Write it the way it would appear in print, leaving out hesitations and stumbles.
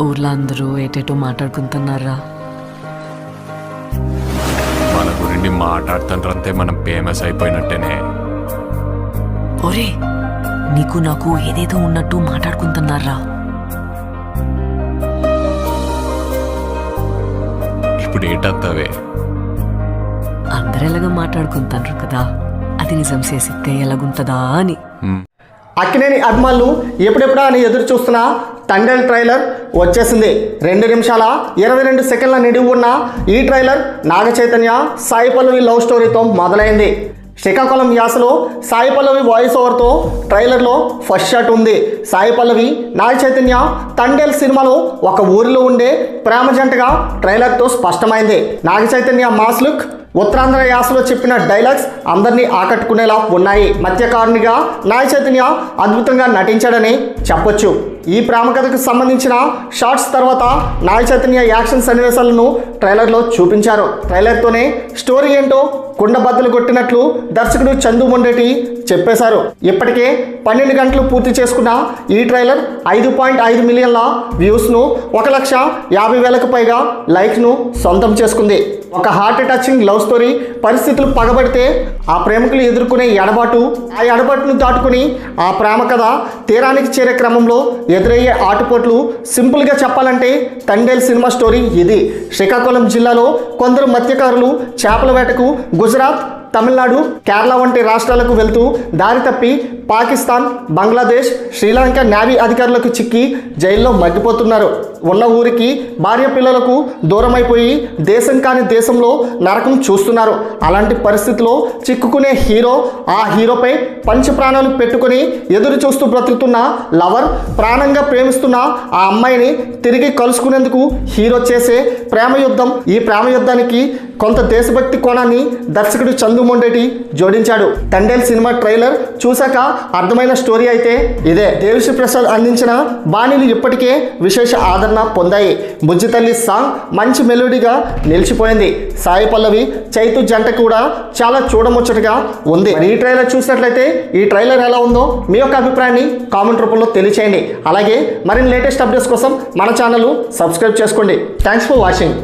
ఊర్లో అందరూ ఏటేటో మాట్లాడుకుంటున్నారా? మన గురించి మాట్లాడుతుంటే మనం ఫేమస్ అయిపోయినట్టేనే. ఒరే, నీకు నాకు ఏదేదో ఉన్నట్టు మాట్లాడుకుంటున్నారా? ఇప్పుడు ఏటత్తవే? అందరెలాగా మాట్లాడుకుంటారు కదా, అది నిజం చేసిస్తే ఎలాగుంటుందా అని. అక్కినేని అభిమానులు ఎప్పుడెప్పుడా అని ఎదురు చూస్తున్న తండేల్ ట్రైలర్ వచ్చేసింది. 2 నిమిషాల 22 సెకండ్ల నిడివి ఉన్న ఈ ట్రైలర్ నాగ చైతన్య సాయి పల్లవి లవ్ స్టోరీతో మొదలైంది. శ్రీకాకుళం యాసలో సాయి పల్లవి వాయిస్ ఓవర్తో ట్రైలర్లో ఫస్ట్ షాట్ ఉంది. సాయి పల్లవి నాగ చైతన్య తండేల్ సినిమాలో ఒక ఊరిలో ఉండే ప్రేమ జంటగా ట్రైలర్తో స్పష్టమైంది. నాగ చైతన్య మాస్ లుక్, ఉత్తరాంధ్ర యాసలో చెప్పిన డైలాగ్స్ అందరినీ ఆకట్టుకునేలా ఉన్నాయి. మత్స్యకారునిగా నాగ చైతన్య అద్భుతంగా నటించాడని చెప్పొచ్చు. ఈ ప్రేమ కథకు సంబంధించిన షార్ట్స్ తర్వాత నాగ చైతన్య యాక్షన్ సన్నివేశాలను ట్రైలర్లో చూపించారు. ట్రైలర్తోనే స్టోరీ ఏంటో కుండబద్దలు కొట్టినట్లు దర్శకుడు చందు మొండేటి చెప్పేశారు. ఇప్పటికే 12 గంటలు పూర్తి చేసుకున్న ఈ ట్రైలర్ 5.5 మిలియన్ల వ్యూస్ను, 1,50,000కు పైగా లైక్ను సొంతం చేసుకుంది. ఒక హార్ట్ టచింగ్ లవ్ స్టోరీ. పరిస్థితులు పగబడితే ఆ ప్రేమికులు ఎదుర్కొనే ఎడబాటు, ఆ ఎడబాటును దాటుకుని ఆ ప్రేమ కథ తీరానికి చేరే క్రమంలో ఎదురయ్యే ఆటుపోట్లు. సింపుల్గా చెప్పాలంటే తండేల్ సినిమా స్టోరీ ఇది. శ్రీకాకుళం జిల్లాలో కొందరు మత్స్యకారులు చేపల వేటకు గుజరాత్, తమిళనాడు, కేరళ వంటి రాష్ట్రాలకు వెళ్తూ దారి తప్పి పాకిస్తాన్, బంగ్లాదేశ్, శ్రీలంక నేవీ అధికారులకు చిక్కి జైల్లో మగ్గిపోతున్నారు. ఉన్న ఊరికి భార్య పిల్లలకు దూరమైపోయి దేశం కాని దేశంలో నరకం చూస్తున్నారు. అలాంటి పరిస్థితిలో చిక్కుకునే హీరో, ఆ హీరోపై పంచప్రాణాలు పెట్టుకుని ఎదురు చూస్తూ బ్రతుకుతున్న లవర్, ప్రాణంగా ప్రేమిస్తున్న ఆ అమ్మాయిని తిరిగి కలుసుకునేందుకు హీరో చేసే ప్రేమ యుద్ధం. ఈ ప్రేమ యుద్ధానికి కొంత దేశభక్తి కోణాన్ని దర్శకుడు చందు మొండేటి జోడించాడు. తండేల్ సినిమా ట్రైలర్ చూశాక అర్థమైన స్టోరీ అయితే ఇదే. దేవిశ్రీ ప్రసాద్ అందించిన బాణీలు ఇప్పటికే విశేష ఆదరణ పొందాయి. బుజ్జి తల్లి సాంగ్ మంచి మెలోడీగా నిలిచిపోయింది. సాయి పల్లవి, చైతు జంట కూడా చాలా చూడముచ్చటగా ఉంది. మరి ఈ ట్రైలర్ చూసినట్లయితే ఈ ట్రైలర్ ఎలా ఉందో మీ యొక్క అభిప్రాయాన్ని కామెంట్ రూపంలో తెలియచేయండి. అలాగే మరిన్ని లేటెస్ట్ అప్డేట్స్ కోసం మన ఛానల్ సబ్స్క్రైబ్ చేసుకోండి. Thanks for watching.